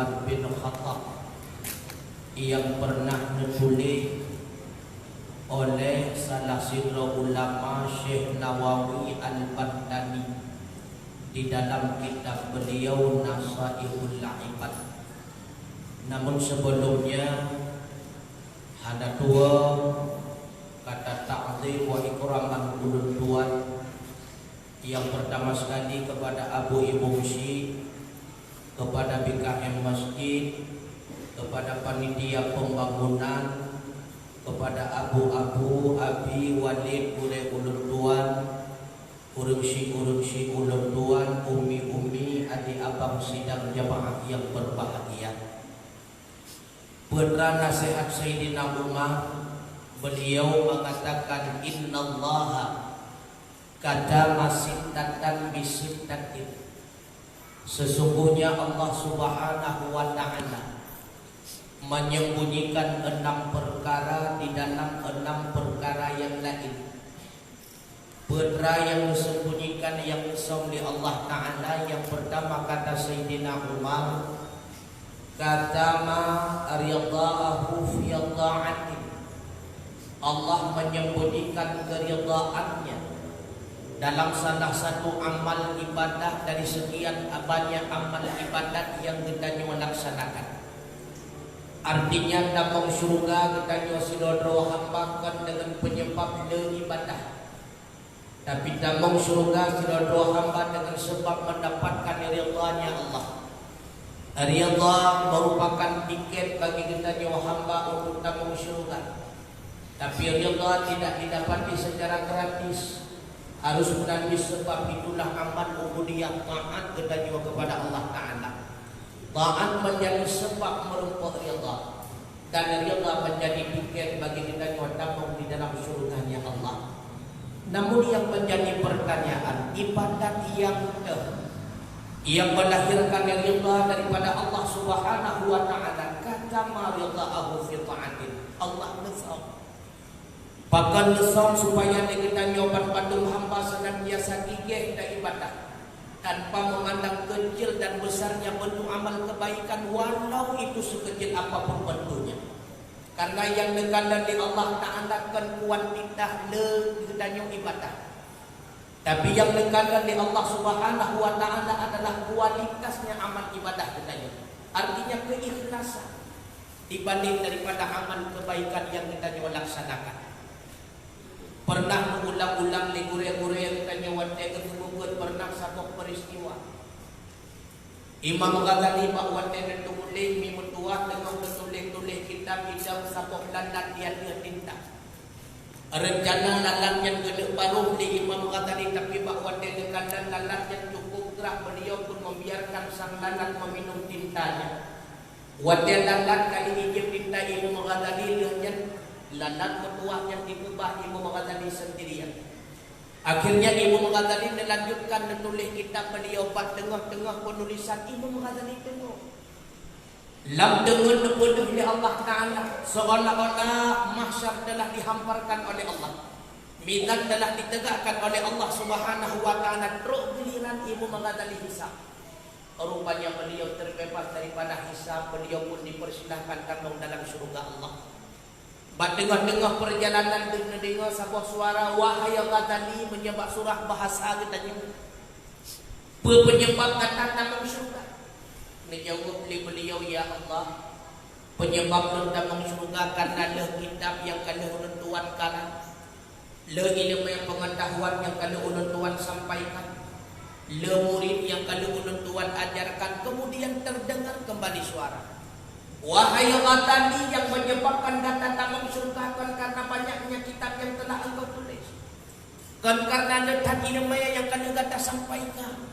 Umar bin Khattab yang pernah ditulis oleh salah satu ulama Syekh Nawawi Al-Baghdadi di dalam kitab beliau Nasaihul Ibad. Namun sebelumnya ada dua kata ta'zim wa ikraman ulul tuan. Yang pertama sekali kepada Abu Ibu Masjid, kepada BKM Masjid, kepada panitia pembangunan, kepada Abu Abi Walid Ure ulul tuan, urungsi ulul tuan, umi adik abang sidang jamaah yang berbahagia. Putra nasihat Sayyidina Umar, beliau mengatakan innallaha kadama sittatan bisittatin. Sesungguhnya Allah Subhanahu wa ta'ala menyembunyikan 6 perkara di dalam 6 perkara yang lain. Putra yang disembunyikan yang oleh Allah Ta'ala, yang pertama kata Sayyidina Umar, katama ridha'ahu fi ta'atin. Allah menyembunyikan keridhaannya dalam salah satu amal ibadah dari sekian banyak amal ibadat yang kita laksanakan. Artinya dalam surga kita sidodro hambakan dengan penyebab ibadah. Tapi dalam surga sidodro hamba dengan sebab mendapatkan ridhanya Allah. Ridha merupakan tiket bagi kita hamba untuk dalam surga. Tapi ridha tidak didapati secara gratis. Harus melalui sebab itulah amal ubudiyah taat kita kepada Allah Ta'ala. Taat menjadi sebab merupakan ridha, dan ridha menjadi tiket bagi kita dalam di dalam surganya Allah. Namun yang menjadi pertanyaan, ibadat yang melahirkan ridha daripada Allah Subhanahu wa ta'ala, kata maridha'ahu fi ta'atin. Allah nesau. Bahkan nesau supaya kita nyoban patung hamba senantiasa gigih dan ibadah, tanpa memandang kecil dan besarnya bentuk amal kebaikan, walau itu sekecil apapun bentuknya. Karena yang dekat dari Allah Ta'ala kan kuantitas kita ibadah. Tapi yang dekat dari Allah Subhanahu wa ta'ala adalah kualitasnya amal ibadah kita. Artinya keikhlasan dibanding daripada amal kebaikan yang kita laksanakan. Pernah mengulang-ulang legure-gure yang kita nyawatnya ketemukan pernah satu peristiwa. Imam Ghazali bakwatnya netulih mimutuah dengan ketulih-tulih kitab hidang satu lanat dia tinta. Rencana lalat yang gede paruh di Imam Ghazali, tapi bakwatnya dekatan lalat yang cukup gerak, beliau pun membiarkan sang lalat meminum tintanya. Watnya lalat kali ijib tinta Imam Ghazali lihatnya lalat ketuah yang diubah Imam Ghazali sendirian. Akhirnya Imam Ghazali melanjutkan menulis kitab beliau pada tengah-tengah penulisan Imam Ghazali tengok lam dengan dibunuh oleh Allah Ta'ala, seolah-olah mahsyar telah dihamparkan oleh Allah, mizan telah ditegakkan oleh Allah Subhanahu wa ta'ala. Teruk giliran Imam Ghazali hisab. Rupanya beliau terbebas daripada hisab, beliau pun dipersilahkan kandung dalam surga Allah. Tengah-tengah perjalanan dengar sebuah suara, wahai Ghazali, menyebab surah bahasa kita nyebut penyebab kata dalam surga. Menjawab beliau, ya Allah, penyebab dalam surga karena le kitab yang kalian ulun tuan kalah, le ilmu yang pengetahuan yang kalian ulun tuan sampaikan, le murid yang kalian ulun tuan ajarkan. Kemudian terdengar kembali suara, wahai Ghazali, yang menyebabkan data dalam surga kan karena banyaknya kitab yang telah engkau tulis, kan karena letak ilmu yang kalian kata sampaikan.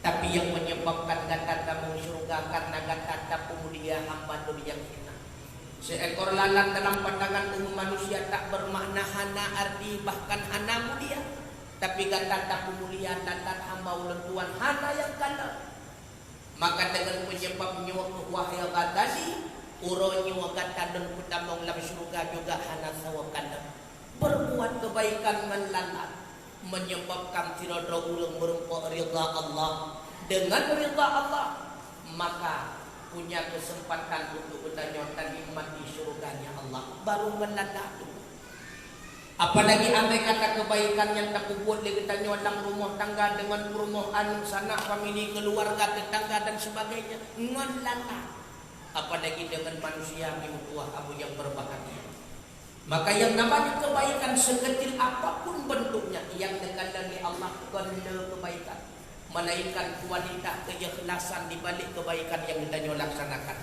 Tapi yang menyebabkan data dalam surga karena data pemulia hamba yang hina. Seekor lalat dalam pandangan umum manusia tak bermakna hana arti bahkan hana mulia, tapi data pemulia data hamba ulang tuan hana yang kalah. Maka dengan menyebabnya wahai Ghazali, uronya wakata dan kutamong dalam surga juga hana sawakana. Berbuat kebaikan menlalat menyebabkan tiradra ulang berupa ridha Allah. Dengan ridha Allah, maka punya kesempatan untuk bertanya nikmat di surganya Allah, baru mendadak tu. Apalagi andai kata kebaikan yang tak buat dia tanya dalam rumah tangga dengan perumahan sanak famili keluarga tetangga dan sebagainya ngelana. Apalagi dengan manusia mutuah abu yang berbahagia. Maka yang namanya kebaikan sekecil apapun bentuknya yang dikandani Allah ganda kebaikan. Melainkan kualitas keikhlasan di balik kebaikan yang kita laksanakan.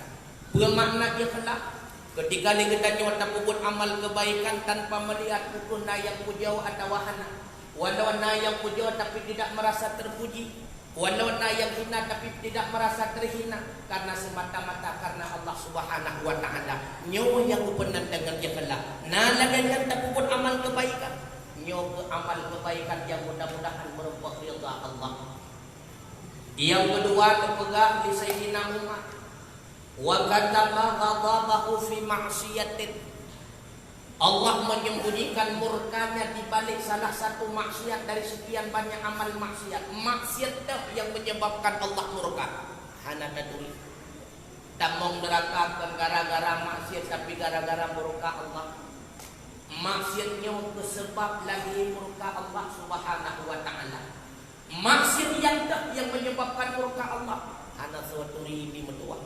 Bermakna ikhlas. Ketika kita nyata kubut amal kebaikan tanpa melihat ukur yang pujau atau wahana. Walau yang pujau tapi tidak merasa terpuji. Walau yang hina tapi tidak merasa terhina. Karena semata-mata karena Allah Subhanahu wa ta'ala. Nyawa yang benar dengan ikhlas. Nah lagi yang tak kubut amal kebaikan. Nyawa amal kebaikan yang mudah-mudahan merupakan ridha Allah. Yang kedua terpegang di Sayyidina Umar. Wa katama ghadabahu fi ma'siyatin. Allah menyembunyikan murkanya di balik salah satu maksiat dari sekian banyak amal maksiat. Maksiat dah yang menyebabkan Allah murka. Hana taduli. Tamong neraka gara-gara maksiat tapi gara-gara murka Allah. Maksiatnya sebab lagi murka Allah Subhanahu wa ta'ala. Maksiat yang dah yang menyebabkan murka Allah. Hana suatu ribi metua.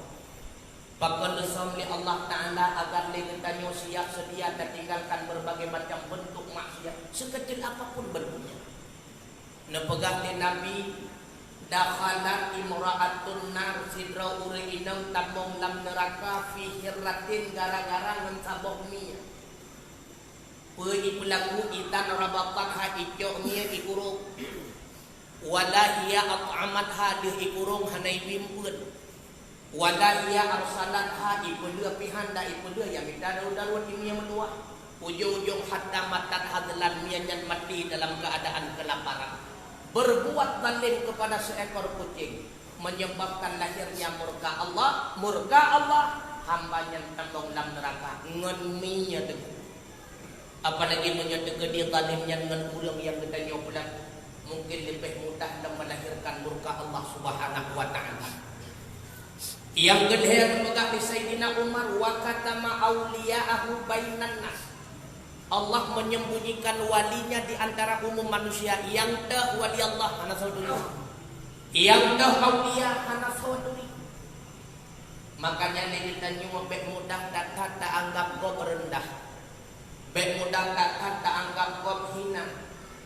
Bahkan disambli Allah Ta'ala agar kita siap sedia dan tinggalkan berbagai macam bentuk maksiat sekecil apapun bentuknya. Nepegah di Nabi dakhalat imra'atun nar sidra uriinam tabong lam neraka fi hirratin gara-gara ngensabok mia. Pegi pelaku itan rabatat ha icok mia ikurung. Wala hiya at'amat ha diikurung hanai bimpun. Wala ia arsalat ha ipelua pihanda ipelua yang minta daru-daruan imia menua. Ujung-ujung hatta matat hadlan mianyan mati dalam keadaan kelaparan. Berbuat zalim kepada seekor kucing menyebabkan lahirnya murka Allah. Murka Allah hambanya tembong dalam neraka ngenminya teguh. Apalagi menyedekah dia zalimnya dengan ulang yang kita nyobalah. Mungkin lebih mudah dan melahirkan murka Allah Subhanahu wa ta'ala. Yang kedua pegang di Sayyidina Umar wa katama auliya'ahu bainan nas. Allah menyembunyikan walinya di antara umum manusia. Yang dah wali Allah hana saudari. Yang dah auliya hana saudari. Makanya kita nyuruh bek mudah tak anggap kau rendah. Bek mudah tak anggap kau hina.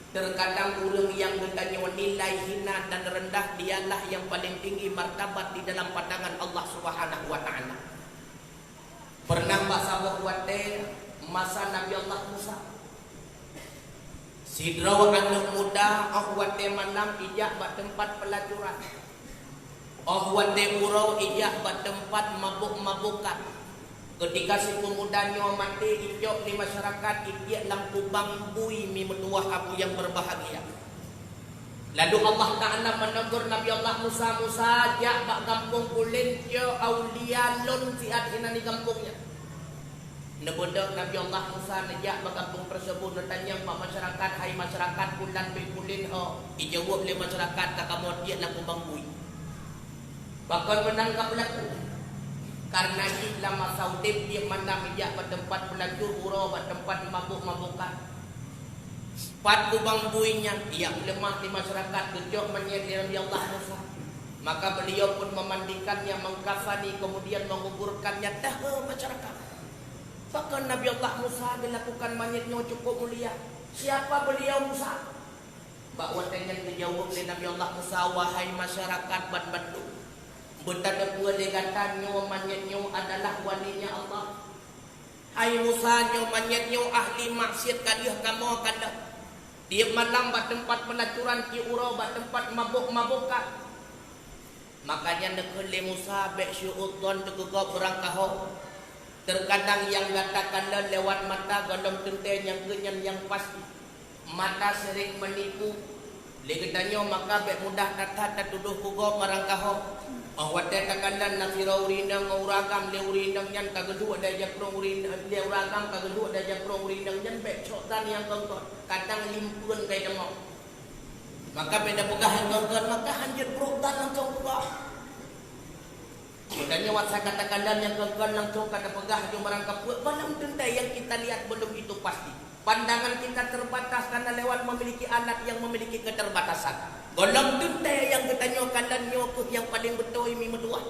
Terkadang ulung yang bertanya nilai hina dan rendah dialah yang paling tinggi martabat di dalam pandangan Allah Subhanahu wa ta'ala. Pernah bahasa berwate masa Nabi Allah Musa. Sidraw anak muda ahwate manam ijak bat tempat pelacuran. Ahwate urau ijak bat tempat mabuk-mabukan. Ketika si pemudanya mati ijok di masyarakat ijak lampu bambui mi menuah abu yang berbahagia. Lalu Allah Ta'ala menegur Nabi Allah Musa jak bak kampung kulin je aulia lon siat hina di kampungnya. Nebodok Nabi Allah Musa nejak bak kampung tersebut bertanya mak masyarakat hai masyarakat bulan kulin ho ijawab le masyarakat kakamot dia lampu bambui. Bahkan menangkap laku. Karena lama saudib dia mana mijak bertempat pelacur urau bertempat mabuk-mabukan. Pat kubang buinya ia lemah di masyarakat kejok menyedih Nabi Allah Musa. Maka beliau pun memandikannya, mengkafani, kemudian menguburkannya dah ke masyarakat. Bahkan Nabi Allah Musa dilakukan manyetnya cukup mulia. Siapa beliau Musa? Bahwa dengan dijawab oleh Nabi Allah Musa, wahai masyarakat Bandung. Betapa pula dia kata nyomanyatnya adalah walinya Allah. Hai Musa nyomanyatnya ahli maksiat kalian kamu kada. Dia malam bat tempat pelacuran ki urau bat tempat mabuk-mabukan. Makanya nekele Musa bek syu'udon tegugau orang kahau. Terkadang yang katakan lewat mata gondom tenteng yang kenyan yang pasti. Mata sering menipu. Legetanya maka bek mudah tak tuduh kugau orang kahau. Wate takandan na sirawrinang uragam leurinang yan kagedua da jakrong urinang leuragam kagedua da jakrong urinang yan becotan yang kongkon kadang limpun kay demo maka beda pegahan kongkon maka hanjir prodan ang kongkon Kemudian saya katakan dan yang kekal langsung kata pegah jom merangkap buat malam tenda yang kita lihat belum itu pasti. Pandangan kita terbatas karena lewat memiliki anak yang memiliki keterbatasan. Golong tenda yang ditanyakan dan nyokuh yang paling betul ini medua.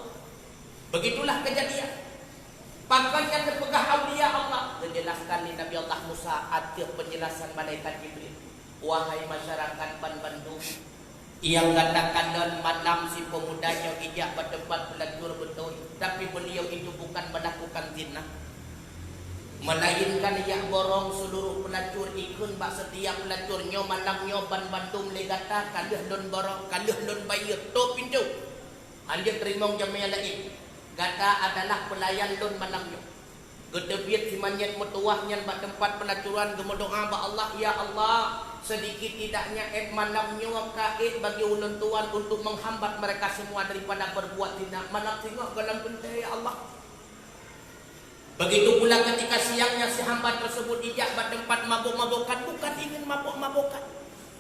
Begitulah kejadian. Bahkan yang terpegah awliya Allah menjelaskan di Nabi Allah Musa ada penjelasan malaikat Jibril. Wahai masyarakat Bandung, yang katakan dan malam si pemudanya ijak berdebat pelacur betul, tapi beliau itu bukan melakukan zina, melainkan ia borong seluruh pelacur ikun bak setiap pelacurnya malamnya Bandung legata kalih don borong kalih don bayar to pintu anja terima jamnya lain. Gata adalah pelayan lun malamnya. Gedebiat si manyet metuahnya bak tempat pelacuran gemedoa ba Allah, ya Allah, sedikit tidaknya malamnya kait bagi ulun tuan untuk menghambat mereka semua daripada berbuat zina. Malam tengok dalam benda ya Allah. Begitu pula ketika siangnya si hamba tersebut ijak bak tempat mabuk-mabukan, bukan ingin mabuk-mabukan.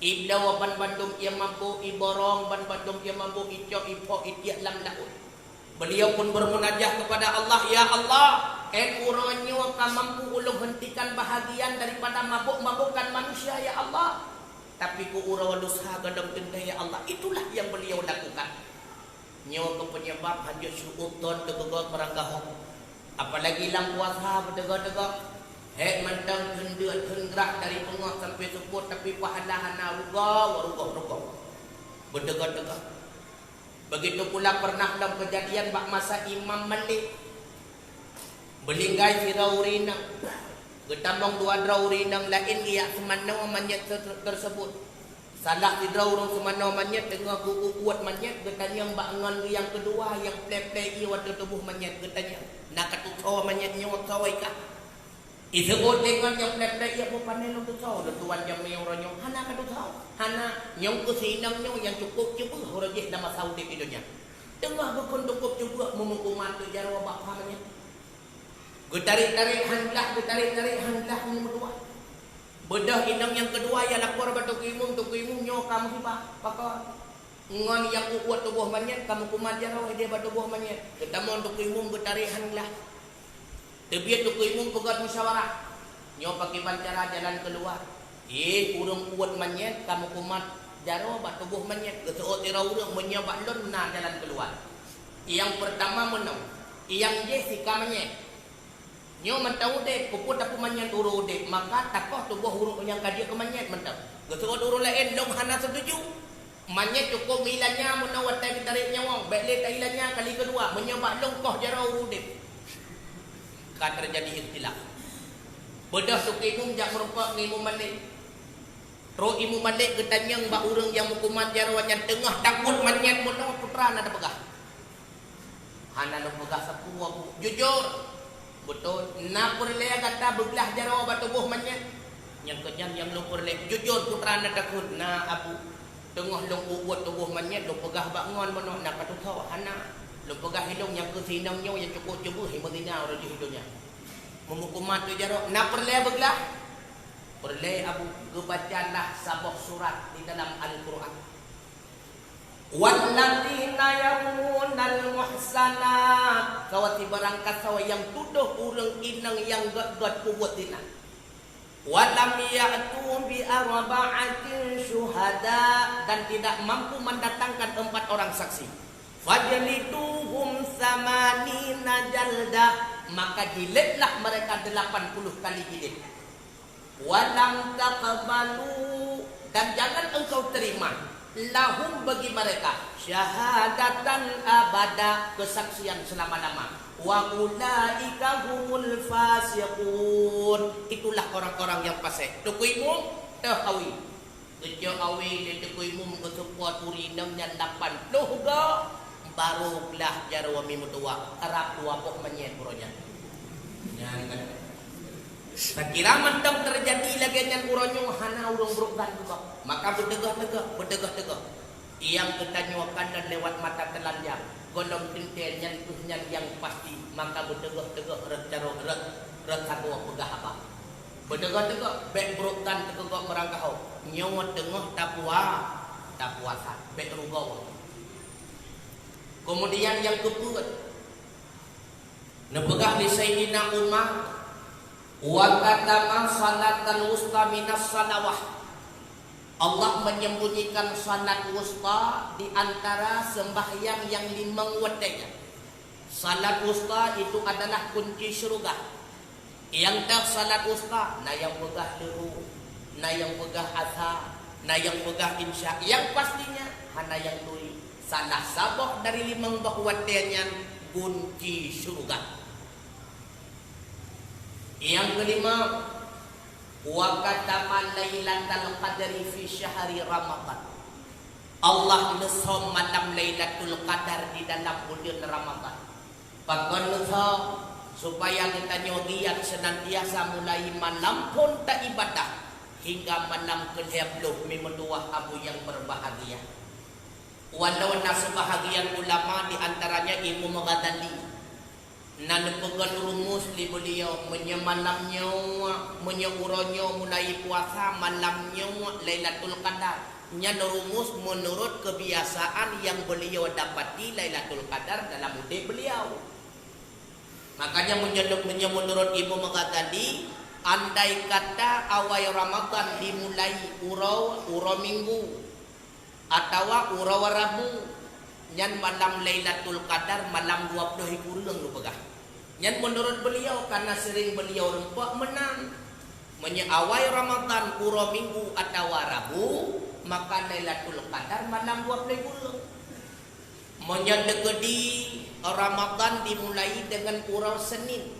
Ibla wa Bandung ia mabuk iborong Bandung ia mabuk icok ipok itiak lam laut. Beliau pun bermunajah kepada Allah, ya Allah, uronyo ka mampu ulung hentikan bahagian daripada mabuk-mabukan manusia ya Allah. Tapi ku urawa dosa gadang tenda ya Allah. Itulah yang beliau lakukan. Nyawa ke penyebab hanya syu'uton tegegok meranggahok. Apalagi lang puasa berdegak-degak. Hek mandang gendut hendrak dari tengah sampai seput tapi pahala-hana rugah. Berdegak-degak. Begitu pula pernah dalam kejadian bak masa Imam Malik belinggai si raurinang getambang dua raurinang lain ia semanau manyet tersebut salah si raurung semanau manyet tengah gugu kuat manyet getanya bak ngan yang kedua yang play-play iwat tubuh manyet getanya nak katukawa manyetnya wakawai kah isebut dengan yang play-play ia bupanai lu tukawa tuan jam yang ronyong hana katukawa hana nyong kusinamnya yang cukup horojih nama Saudi idonya tengah bekon cukup juga memukuman tu jarwa bakamanya getarik-tarik handlah ni berdua bedah inang yang kedua yang lapor batu kimung nyo kamu siapa pakar ngon yang kuat tubuh manyet kamu kumat jarwa dia batu buah manyet ketemu untuk kimung getarik handlah tebiat tu kimung pegat musyawarah nyo pakai pancara jalan keluar urang kuat manyet kamu kumat jaro bak tubuh manyet geseot ira urang menyabak lon na jalan keluar. Yang pertama menang yang je sika manyet nyo mentau de puput aku manyet uru de maka takoh tubuh urang yang kadia ke manyet mentau geseot urang lain dong hana setuju manyet cukup milanya menawat tai tarik nyawang bekle tailannya kali kedua menyabak long koh jaro uru de ka terjadi ikhtilaf bedah sukimum jak merupa ngimu malik Ro imu malik getanyang ba urang yang hukuman jarwanya tengah takut manyet mono putra nada pegah. Hana lu pegah sapua jujur. Betul. Na perle kata belah jarwa ba tubuh manyet. Yang kenyang yang lu perle jujur putra nada takut na abu. Tengah lu buat tubuh manyet lu pegah ba ngon mono na katukaw hana. Lu pegah hidung yang kesinangnya yang cukup jebuh himagina ora hidungnya. Memukuman tu jarwa na perle belah. Perle abu kebacalah sabah surat di dalam Al-Quran. Walladzina yarmunal muhsanat kawati barangkat sawa yang tuduh urang inang yang gad-gad kuwat dina. Walam ya'tu bi arba'atin syuhada dan tidak mampu mendatangkan 4 orang saksi. Fajliduhum samanina jalda maka jilidlah mereka 80 kali jilid. Walam taqbalu dan jangan engkau terima lahum bagi mereka syahadatan abada kesaksian selama-lama wa ulaika humul fasiqun itulah orang-orang yang fasik tukuimu tahawi kejo awi le tukuimu kesupuat urinang yang 80 ga baru belah jarwa mimutua arab dua pok menyet bronya jangan sekira mantap terjadi lagi dengan uronyo hana urung berukan juga maka berdegah-degah yang ketanyuakan dan lewat mata telanjang golong tinten yang pasti maka berdegah-degah rekadua pegah apa berdegah-degah bek berukan tegak merangkau nyawa tengah tak puasa bek rugau kemudian yang keput Nepegah li Sayyidina Umar wa katama salatal wusta minas salawah. Allah menyembunyikan salat wusta di antara sembahyang yang 5 waktu. Salat wusta itu adalah kunci syurga. Yang tak salat wusta, na yang pegah dulu, na yang pegah asar, na yang pegah insya. Yang pastinya hana yang tuli. Salah sabah dari 5 waktu kunci syurga. Yang kelima, wa katama lailatul qadri fi syahri Ramadan. Allah nesam malam Lailatul Qadar di dalam bulan Ramadan. Pakon nesam supaya kita nyogiat senantiasa mulai malam pun tak ibadah hingga malam ke-20 memenuah abu yang berbahagia. Walau sebahagian ulama di antaranya Imam Ghazali nan pegan rumus li beliau menyemalamnya menyuronyo mulai puasa malamnya Lailatul Qadar. Nya rumus menurut kebiasaan yang beliau dapati Lailatul Qadar dalam hidup beliau. Makanya menurut Imam Ghazali, andai kata awal Ramadan dimulai urau minggu atau urau Rabu, nyan malam Lailatul Qadar malam 20 kurang lu pegah. Nyan menurut beliau karena sering beliau rempak menang menyawai Ramadan urau minggu atau Rabu, maka Lailatul Qadar malam 20 kurang. Menyedekedi Ramadan dimulai dengan urau Senin,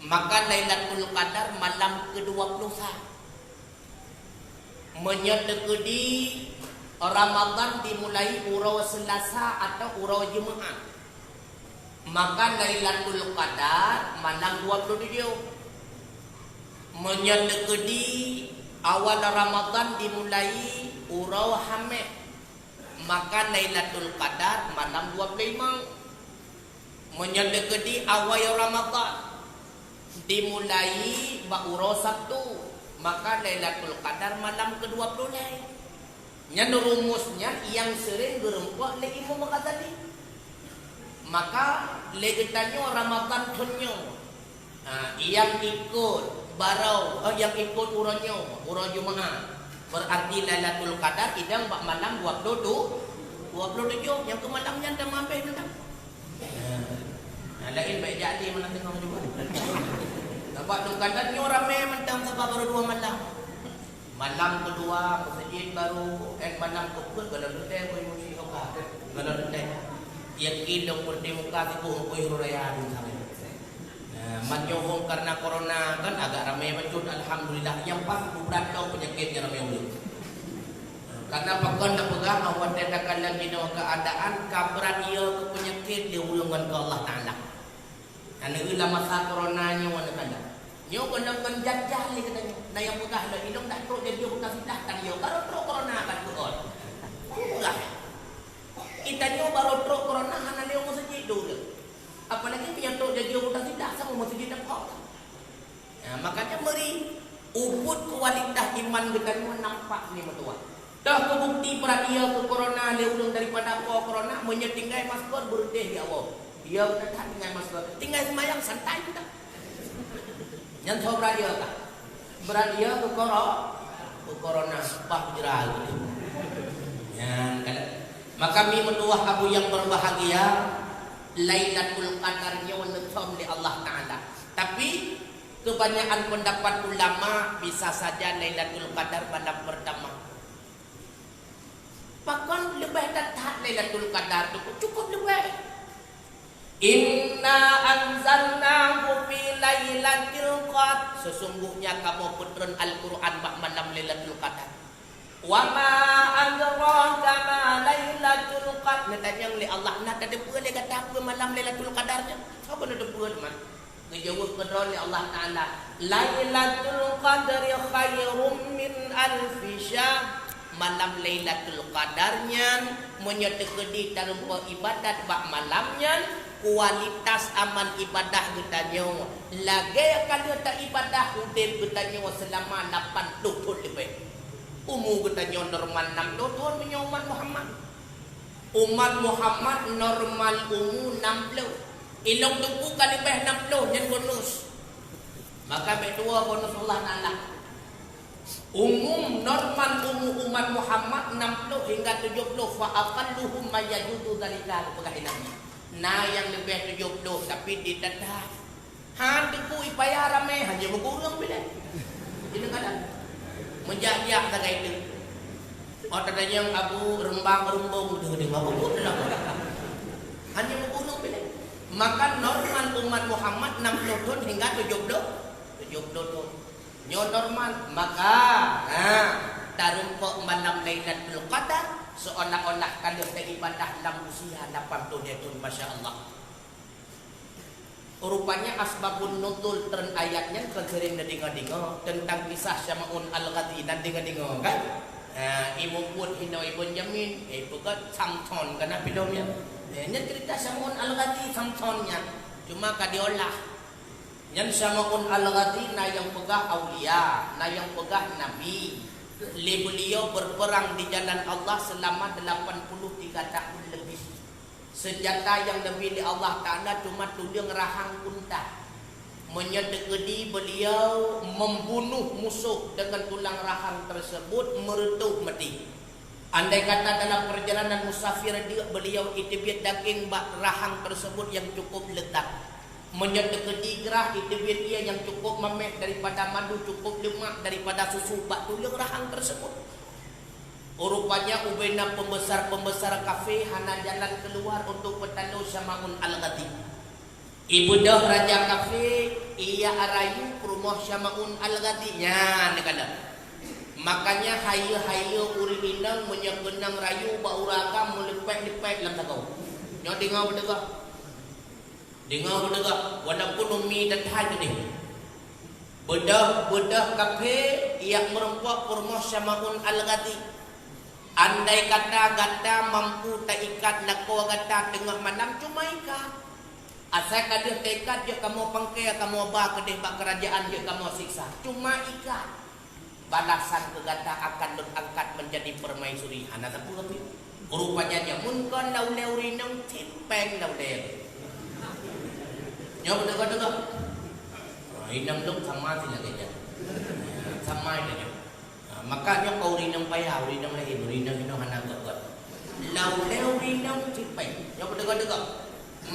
maka Lailatul Qadar malam ke-21. Menyedekedi Ramadan dimulai urau Selasa atau urau Jumaat, maka Lailatul Qadar malam 27. Menyedekedi awal Ramadan dimulai urau Hamid, maka Lailatul Qadar malam 25. Menyedekedi awal Ramadan dimulai urau Sabtu, maka Lailatul Qadar malam ke-20. Nya rumusnya yang sering gerempok le Imam Ghazali. Maka legetannya Ramadan punyo. Yang ikut barau yang ikut uranyo urang Jumaat. Berarti Lailatul Qadar idang bak malam 27 yang ke malamnya dah mampir dah. Lain baik jadi mana tengok juga. Nampak tu kadarnya ramai mentang sebab baru 2 malam. Malam kedua masjid baru malam kedua kalau lutai kau emosi kau kalau lutai yang kidong berdemokrasi kau kau raya di sana. Menyohong karena corona kan agak ramai betul, alhamdulillah. Yang pas berat kau penyakitnya ramai boleh. Karena pakon nak pegang awak tindakan lagi dalam keadaan kabaran ia ke penyakit dia ulungan ke Allah Taala. Karena bila masa coronanya wana kanda. Nyo kena menjajah ni katanya. Nah yang mudah dah hidung tak teruk jadi bukan sudah tak yo baru teruk corona kan kuon. Ulah. Kita nyo baru teruk corona hana dia masjid dulu. Apalagi yang teruk jadi bukan sudah sama masjid dah kau. Ya, makanya meri ubud kualitas iman kita ni nampak ni betul. Dah kebukti perhatian ke corona dia ulung daripada corona menyetinggai masker berdeh di awal. Dia tak tinggal masker. Tinggal semayang santai kita. Yang tahu beradia tak? Beradia ke corona sebab jeral itu. Maka kami menduah abu yang berbahagia Lailatul Qadarnya walaqam li Allah Taala. Tapi kebanyakan pendapat ulama bisa saja Lailatul Qadar malam pertama. Bahkan lebih dekat Lailatul Qadar itu cukup lebih. Inna anzalnahu fi lailatul qadar. Sesungguhnya kamu putrun Al-Quran bak malam Lailatul Qadar. Wa ma adraka ma Lailatul Qadar. Natanya oleh Allah nak ada apa dia kata apa malam Lailatul Qadarnya? Siapa nak apa man? Dijawab kedua oleh Allah Taala. Lailatul Qadri khairum min alfi syahr. Malam Lailatul Qadarnya menyedekedi tanpa ibadat bak malamnya. Kualitas aman ibadah kita nyawa lagi kalau tak ibadah udin kita nyawa selama 80 tahun lebih. Umur kita nyawa normal 60 tahun punya umat Muhammad. Umat Muhammad normal umur 60. Ilong tuku kali lebih 60 yang bonus. Maka berdua bonus Allah Ta'ala. Umum normal umat Muhammad 60 hingga 70. Fa aqalluhum mayajudu dzalika pegahinabi. Nah yang lebih 70 tapi didadah. Handiku ipaya rame hanya berkurang bila. Ini kadang menjajak tak itu. Orang yang Abu rembang-rembang dia ngabuk dalam. Hanya berkurang bila. Maka normal umat Muhammad 60 tahun hingga 70 tahun. Nyo normal. Maka tarumpok malam Lailatul Qadar seolah-olah kalian beribadah dalam usia 80 tahun, Masya Allah. Rupanya asbabun nuzul tren ayatnya kegering dan dengar tentang kisah Syama'un Al-Ghazzi dan dengar kan? Ibu pun hino ibu jamin, bukan samson karena filmnya. Ini cerita Syama'un Al-Ghazzi samsonnya, cuma kadiolah. Yang Syama'un Al-Ghazzi na yang pegah aulia, na yang pegah nabi. Beliau berperang di jalan Allah selama 83 tahun lebih. Senjata yang lebih di Allah Ta'ala cuma tulang rahang unta. Menyedekedi beliau membunuh musuh dengan tulang rahang tersebut meretup mati. Andai kata dalam perjalanan musafir beliau itibit daging rahang tersebut yang cukup letak. Menyedekedi gerah itibit ia yang cukup memek daripada madu, cukup lemak daripada susu bak tulang rahang tersebut. Rupanya ubena pembesar-pembesar kafe hana jalan keluar untuk bertanda Syama'un Al-Ghazzi. Ibu dah raja kafe ia arayu ke rumah Syama'un Al-Ghazzi nya negala. Makanya hayu-hayu uri inang menyegenang rayu bau ragam melepek-lepek dalam takau. Nyo dengar berdegah. Dengar berdegah walaupun umi datang ni. Bedah kafe ia merempok ke rumah Syama'un Al-Ghazzi. Andai kata gata mampu tak ikat nakwa gata tengah malam cuma ikat. Asal kadir tak ikat je kamu pangkai kamu bah kedih bak kerajaan je kamu siksa. Cuma ikat. Balasan ke gata akan berangkat menjadi permaisuri. Hana tak pun tapi. Rupanya dia mun kon lauleu rinang tipeng lauleu. Nyo dengar. Inang dong sama sila kaya. Sama aja. Makanya kau rinang payah, rinang lain, rinang ino hana gagat. Lauleu rinang cipeng, yang berdekat-dekat.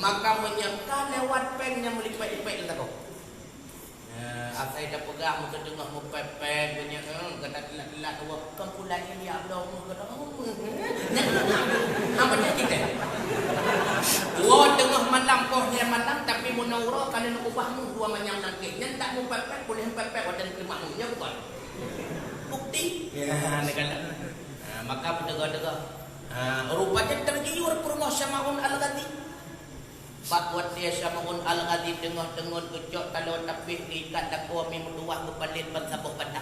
Maka menyangka lewat peng yang melipet-lipet lah kau. Asai dah pegang, muka tengah mepepek, banyak kata telat-telat awak. Kamu lain ya abang, kata apa jadi kita? Dua tengah malam kau dia malam, tapi munawra kalau nak ubahmu dua macam nangkik. Yang tak mepepek boleh mepepek wadah kemahu, ya bukan? Bukti ya negara. Maka pendengar-dengar rupanya tergiur ke rumah Syama'un Al-Ghazzi. Pak buat dia Syama'un Al-Ghazzi tengah-tengah kecok kalau tapi diikat dakwa memeluah kepalit bersabuh badak.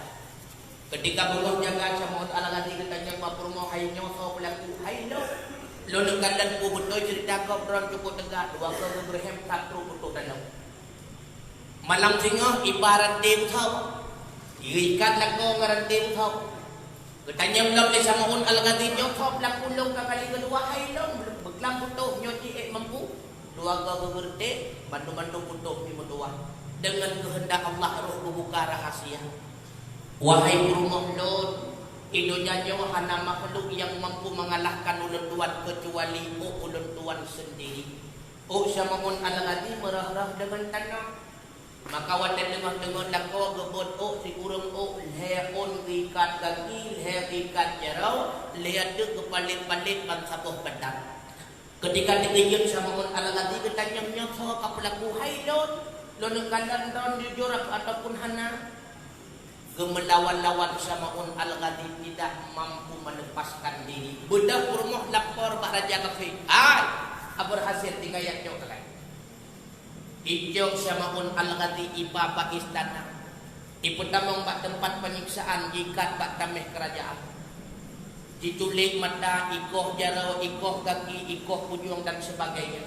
Ketika belum jaga Syama'un Al-Ghazzi katanya pak rumah hainyo so pelaku haino lo dan pu betul cerita kau beron cukup tegak dua kau berhem satu betul dalam malam singa ibarat dia tahu. Ikat laku ngarantim kau. Katanya belum di Syama'un Al-Ghazzi nyokop laku long kali kedua hailong beklam putuh nyoti mampu dua ga berde bantu-bantu putuh di mutuah dengan kehendak Allah roh membuka rahasia. Wahai rumah Lot, Indonya nyawa hana makhluk yang mampu mengalahkan ulun tuan kecuali ulun tuan sendiri. Syama'un Al-Ghazzi merah-rah dengan tanah. Maka wadah tengah-tengah dakwa gebot si kurang leon ikat kaki, ikat jarau, lihat ke palit-palit bansabuh pedang. Ketika digigit Syama'un Al-Ghazzi ketanyamnya so kapelaku haidot, lo nengkalan don jujur ataupun hana. Gemelawan-lawan Syama'un Al-Ghazzi tidak mampu melepaskan diri. Budak rumah lapor Pak Raja Kafi. Berhasil tinggal yang jauh terkait. Ijong Syama'un Al-Ghazzi iba pak istana. Iputamong bak tempat penyiksaan jikat bak tameh kerajaan. Ditulik mata, ikoh jarau, ikoh kaki, ikoh ujung dan sebagainya.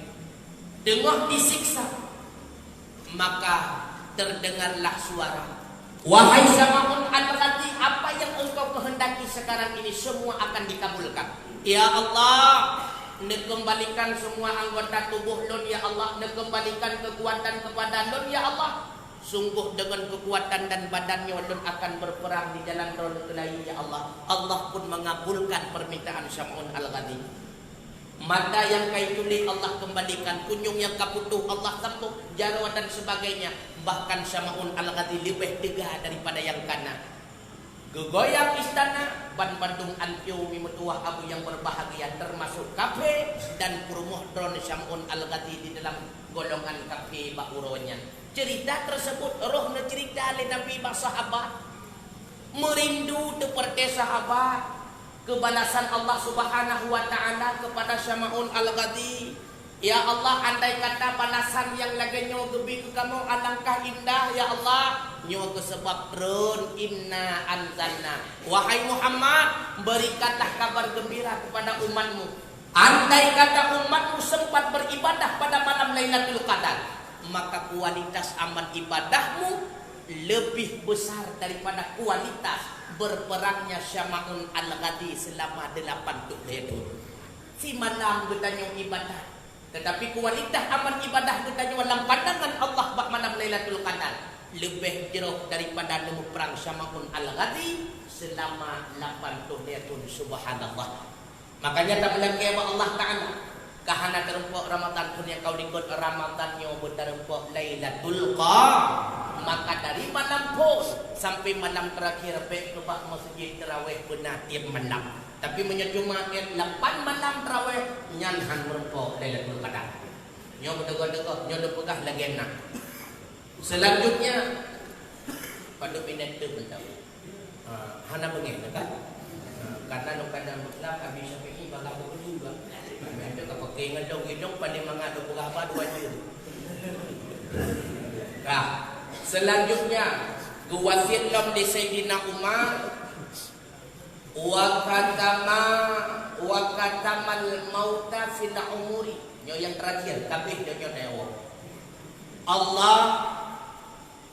Tengah disiksa. Maka terdengarlah suara. Wahai Syama'un Al-Ghazzi, apa yang engkau kehendaki sekarang ini semua akan dikabulkan. Ya Allah, Nekembalikan semua anggota tubuh lun ya Allah. Nekembalikan kekuatan kepada lun ya Allah. Sungguh dengan kekuatan dan badannya lun akan berperang di jalan roda kelahi ya Allah. Allah pun mengabulkan permintaan Syam'un Al-Ghadi. Mata yang kai tuli Allah kembalikan, kunjung yang kaputuh Allah tepuk, jarwa dan sebagainya. Bahkan Syam'un Al-Ghadi lebih tegah daripada yang kana. Gegoyang istana ban Bandung Anpiu mimetuah abu yang berbahagia termasuk kafe dan kurumuh drone Syam'un Al-Ghadi di dalam golongan kafe bakuronya. Cerita tersebut roh na cerita le Nabi sahabat merindu seperti sahabat kebalasan Allah Subhanahu wa taala kepada Syam'un Al-Ghadi. Ya Allah, andai kata balasan yang lagi nyo gebi ke kamu alangkah indah ya Allah. Nyo ke sebab drone inna anzalna. Wahai Muhammad, berikanlah kabar gembira kepada umatmu. Andai kata umatmu sempat beribadah pada malam Lailatul Qadar, maka kualitas amal ibadahmu lebih besar daripada kualitas berperangnya Syam'un Al-Ghadi selama 80 tahun. Si malam bertanya ibadah, tetapi kualitas amal ibadah bertanya dalam pandangan Allah bak malam Lailatul Qadar lebih jauh daripada nemu perang Syam'un Al-Ghadi selama 80 tahun. Subhanallah. Makanya tak melangkah Allah Ta'ala kahana terempok Ramadan pun yang kau ikut Ramadannya berterempok Lailatul Qadar. Maka dari malam pos sampai malam terakhir baik kebak masjid tarawih benar tiap malam. Tapi menyejuma 8 malam tarawih nyanhan merempok Lailatul Qadar. Nyo berdegoh-degoh, nyo depegah lagi enak. Selanjutnya pada minat tu betul. Hana bengih kan? Karena nuk kadang betlak habis sampai bakal juga. Ada kepakai ngedong-ngedong pada mengadu berapa dua jam. Nah, selanjutnya wasiat lam di Sayyidina Umar wa katamal mauta fil umuri. Nyo yang terakhir kabeh nyo dewa. Allah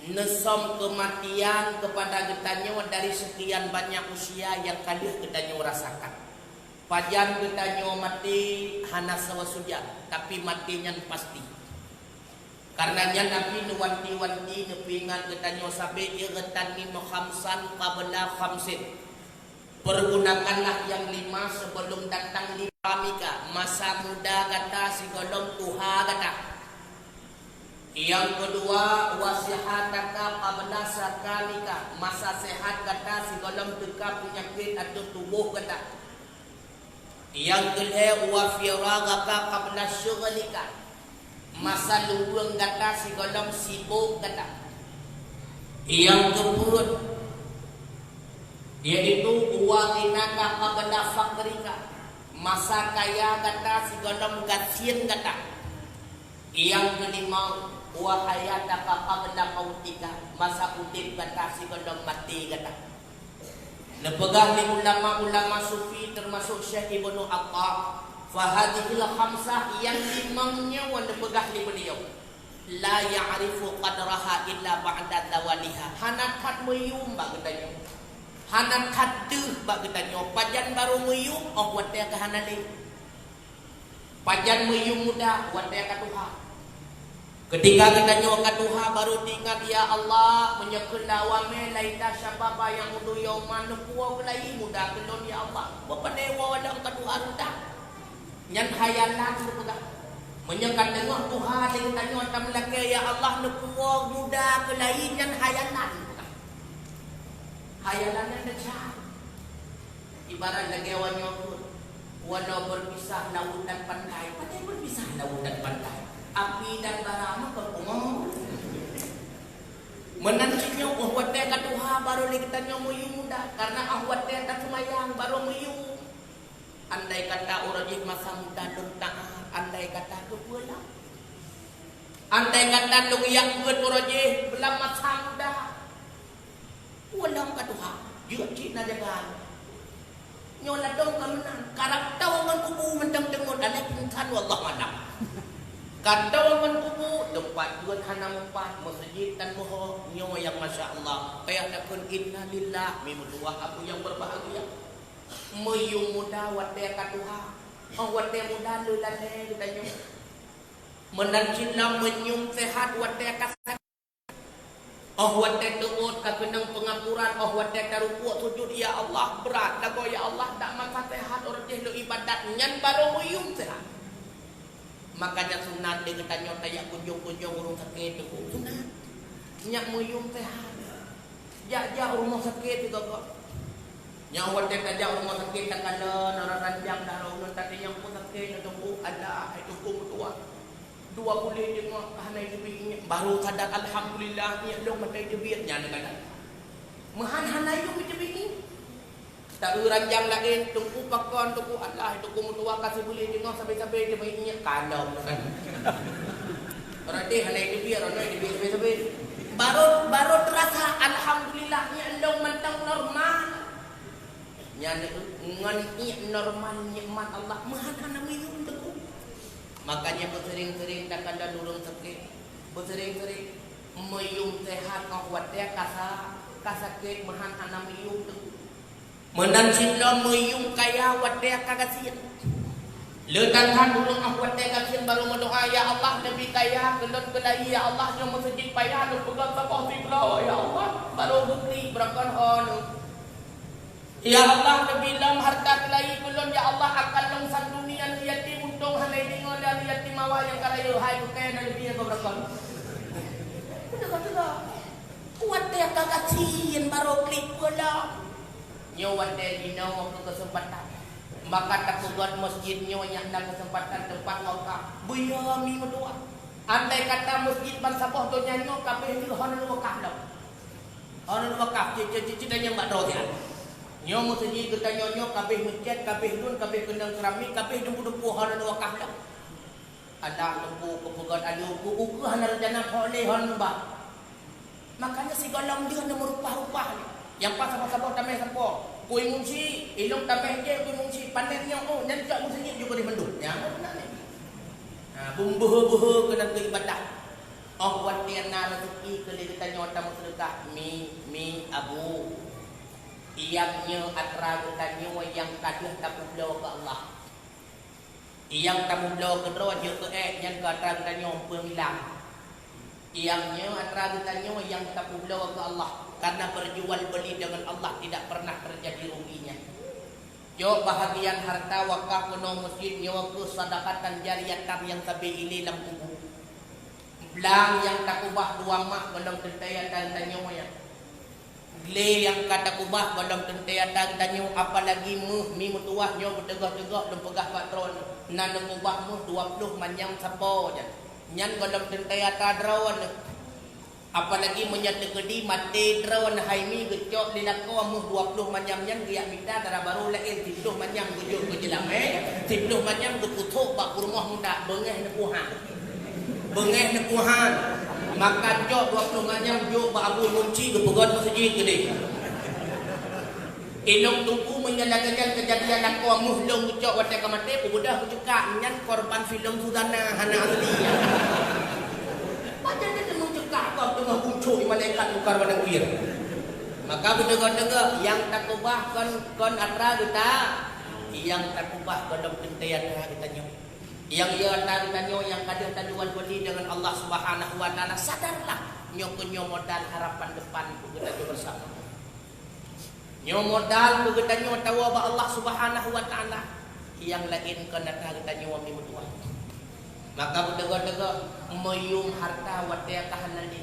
nesom kematian kepada getanyo dari sekian banyak usia yang kalian getanyo rasakan. Pajan getanyo mati hana sawasuja, tapi matinya pasti. Karena Nabi nuwanti-wanti nepingan getanyo sabe irtani khamsan qabla khamsin. Pergunakanlah yang 5 sebelum datang 5 mika. Masa muda kata si golong tuha kata. Yang kedua wasihataka qabla sakalika. Masa sehat kata si golong teka penyakit atau tubuh kata. Yang kedua wafiragaka qabla syughlika. Masa luang kata si golong sibuk kata. Yang keempat yaitu uwaginaka qabla fakrika. Masa kaya kata si golong gatsien kata. Yang kelima wahayataka qabla mautika. Masa udip kata si golong mati kata. Nepegah ni ulama-ulama sufi termasuk Syekh Ibnu Atha. Fahadihil khamsah yang 5-nya wanda pegah ni beliau. La ya'rifu qadraha illa ba'da zawaliha. Hanakat meyum bak getanyo. Hanakat deuh bak getanyo. Pajan baru meyum oh wate ka hanali. Pajan meyum muda wate ka Tuhan. Ketika getanyo ka Tuhan baru diingat ya Allah menyekela wa me laita syababa yang udu yauman puwa kelai muda kelon ya Allah. Bapa dewa wadang ka Tuhan dah. Nyan hayalan sepegah menyekat tengok Tuhan dengan tanya tam laki ya Allah nepuwa muda ke lain nyan hayalan hayalan dah ibarat lagi awannya walau berpisah laut dan pantai padahal berpisah laut dan pantai api dan bara berpengong menantinya ahwat dia ka Tuhan baru lagi tanya muyu muda karena ahwat dia tak semayang baru muyu. Andai kata urajih masa muda dong taat, andai kata kepulang, andai kata dong yang buat urajih belam masa muda, pulang ke Tuhan, juga cina jangan, nyola dong kemenang, karena tawangan kubu mentang tengok dan ikan wallah malam, katawangan kubu tempat buat hana mempat masjid dan moho nyawa yang masya Allah, kayak takun inna lillah mimutuah aku yang berbahagia. Meyung muda wate ka Tuhan Oh wate mudah lu lale katanya. Menancina menyum sehat wate kasat. Oh wate tuut kakenang pengapuran. Oh wate karupuk sujud ya Allah berat. Dago ya Allah tak maka sehat orang lu ibadat nyan baru menyum sehat. Makanya sunat dia katanya tayak kunjung-kunjung urung sakit tu sunat. Nyak menyum sehat. Ya rumah sakit juga kok. Yang wate tajak rumah sakit tak kala orang ranjang dah ulun tadi yang pun sakit tunggu ada itu tua. 2 bulan dia ngok hanai debi baru sadar alhamdulillah ni long matai debi nya ni kan. Mahan hanai yo debi ni. Tak ranjang lain tunggu pakon tunggu Allah itu tua kasih boleh dia ngok sampai-sampai dia mai nya kandau kan. Orang dia hanai debi orang debi sampai-sampai baru terasa alhamdulillah ni long mentang normal. Yang ngan normal nikmat Allah maha kana minum teku. Makanya bersering-sering tak ada durung sakit. Bersering-sering meyum sehat awat dia kasakit maha kana minum teku. Menan cinta meyum kaya awat dia kagasian. Letanhan durung awat dia kagasian baru mendoa ya Allah lebih kaya kelon kelai ya Allah yang masjid payah lu pegang sabah tikla ya Allah baru bukti berakan hono. Ya Allah nabilam harta kelai kulon ya Allah akan longsan dunia yatim untung hanai dingon dan yatim mawa yang karayo hai kaya na lebih ko berkon. Udah kata kuat dia kagasian baru klik pula. Nyawan dia dino ke kesempatan. Maka tak buat masjid nyonya ada kesempatan tempat wakaf. Buya mi medua. Andai kata masjid bansabah tu nyanyo kabeh ni hono wakaf dah. Hono wakaf cita-cita yang mak ro dia. Nyo masjid kita nyonyo kabeh masjid kabeh dun kabeh kendang keramik kabeh dempu-dempu hana wakaf dah. Ada dempu kepegat alu ku hana rencana boleh hon ba. Makanya si golong dia nomor rupa-rupa ni. Yang pas sama-sama tamai sapo. Kui mungsi ilung tamai je kui mungsi panen nyo oh nyan jak masjid juga di mendut. Ya benar ni. Ha bumbuh-buh kena ke ibadah. Oh wat dia na rezeki kali kita nyota sedekah mi abu Iyangnya atra katanya yang kadah tapulau ke Allah. Iyang tapulau ke roh je ke yang kata katanya pemilang. Iyangnya atra katanya yang tapulau ke Allah karena berjual beli dengan Allah tidak pernah terjadi ruginya. Jo bahagian harta wakaf kuno masjid nyawa ke sedekatan jariyatan yang tabi ini lam kubur. Belang yang tak ubah 2 mak belum tentaya dan tanya ya. Le yang kata kubah dalam tentayatan tanya apalagi mi mutuah nyo bertegah-tegah dan pegah patron nan kubah 20 manyang sapo jan nyan dalam tentayatan drawan apalagi menyata gedi mate drawan haimi gecok dilako 20 manyam nyan giak minda dara baru lain 10 manyam gujuk kejelam 10 manyam geputuk bak rumah muda bengeh nepuhan maka jok 20 manyam jok ba abu munci gepegot masjid gede. Ilung tunggu menyalakan kejadian aku muhlung jok wate kamate budak bucukak nyan korban film Sudana hana asli. Macam dia mencekak kau tengah muncul malaikat tukar pada kuir. Maka budak-budak yang tak ubah kon atra kita yang tak ubah dalam kentayan kita nyo. Yang ia tanya yang kadang tajuan beli dengan Allah Subhanahu wa taala sadarlah nyo modal harapan depan kita bersama. Nyo modal kita nyo tahu bahwa Allah Subhanahu wa taala yang lain kena kita nyo mi mutua. Maka budak-budak meyung harta wate kahanan ni.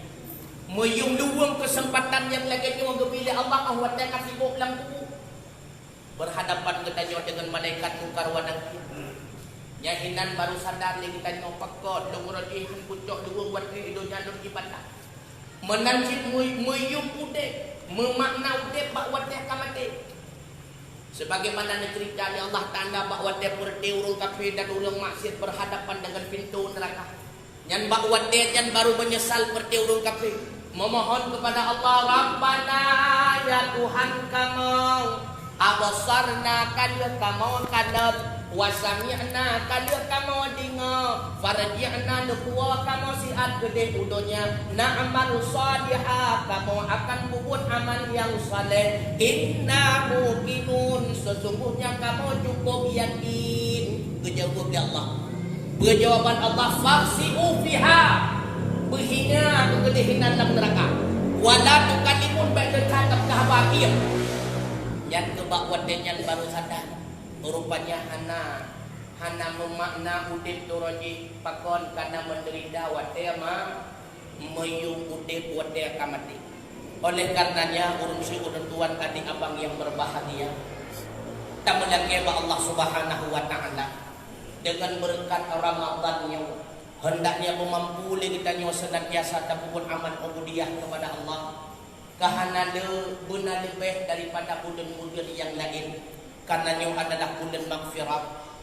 Meyung luang kesempatan yang lagi nyo gepilih Allah wate kasih boklang kubu. Berhadapan kita nyo dengan malaikat mungkar wa nakir. Yahinan baru sadar lagi kita nyopak kod lungurut ihan pucuk luang watri idonya lur ibadah. Menancit muyum ude, memakna ude bak watri kamate. Sebagaimana cerita oleh Allah tanda bak watri berde urung kafir dan urung maksiat berhadapan dengan pintu neraka. Yang bak watri yang baru menyesal berde urung kafir. Memohon kepada Allah, Rabbana ya Tuhan kamu, abasarna kalia kamu kadab. Wasami'na kalau kamu dengar farji'na nukuwa kamu siat gede udonya na'amal salihah kamu akan buat amal yang saleh inna muqinun sesungguhnya kamu cukup yakin Berjawab dia Allah. Berjawaban Allah, fasi'u fiha. Berhina kegelihinan dalam neraka. Wala tukalimun ba'da katam kahabakia. Yang kebak wadenyan baru sadar. Rupanya hana memakna udip turoji pakon karena menderita wadaya ma meyung udip wadaya kamati. Oleh karenanya urun tuan adik abang yang berbahagia, tak melanggar Allah Subhanahu wa taala dengan berkat Ramadan yang hendaknya memampu kita nyawa senantiasa tapupun aman ubudiyah kepada Allah. Kahana guna lebih daripada bulan-bulan yang lain, karena nyawa adalah bulan maghfirah,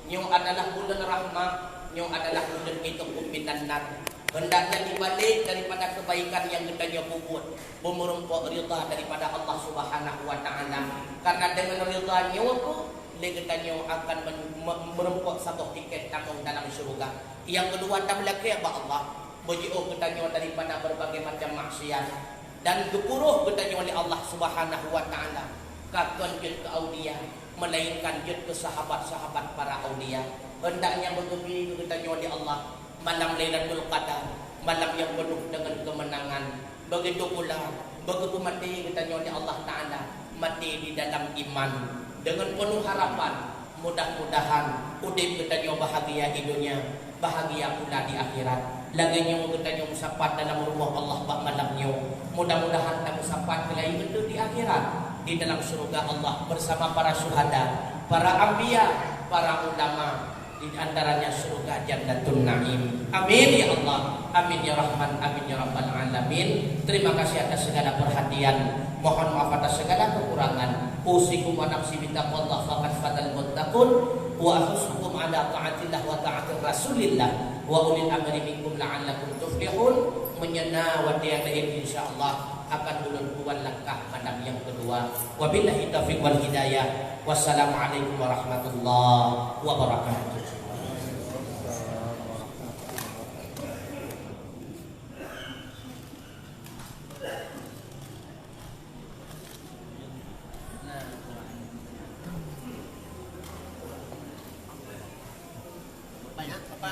nyawa adalah bulan rahmah, nyawa adalah bulan itu kumpinan nar. Hendaknya dibalik daripada kebaikan yang kita nyawa buat, memerempok rida daripada Allah Subhanahu wa taala. Karena dengan rida nyawa ku kita nyawa akan merempok satu tiket tanggung dalam syurga. Yang kedua tamlaki ya Allah, bojo kita nyawa daripada berbagai macam maksiat dan dukuruh kita nyawa oleh Allah Subhanahu wa taala. Kakon jut ke aulia, melainkan jut ke sahabat-sahabat para aulia. Hendaknya bergembira kita nyawa oleh Allah malam Lailatul Qadar, malam yang penuh dengan kemenangan. Begitu pula begitu mati kita nyawa oleh Allah taala, mati di dalam iman dengan penuh harapan. Mudah-mudahan udip kita nyawa bahagia di dunia, bahagia pula di akhirat. Lagi nyawa kita nyawa musapat dalam rumah Allah bak malamnya. Mudah-mudahan kita musapat kelai itu di akhirat, di dalam surga Allah bersama para syuhada, para anbiya, para ulama, di antaranya surga Jannatul Naim. Amin ya Allah, amin ya Rahman, amin ya Rabbal Alamin. Terima kasih atas segala perhatian. Mohon maaf atas segala kekurangan. Usikum wa nafsi bittaqwallah faqad fadal muttaqun wa ahsukum ala ta'atillah wa ta'atir rasulillah wa ulil amri minkum la'allakum tuflihun. Menyena wa diadain insyaallah akan ulun langkah malam yang kedua. Wabillahi taufiq wal hidayah. Wassalamualaikum warahmatullahi wabarakatuh. Banyak apa?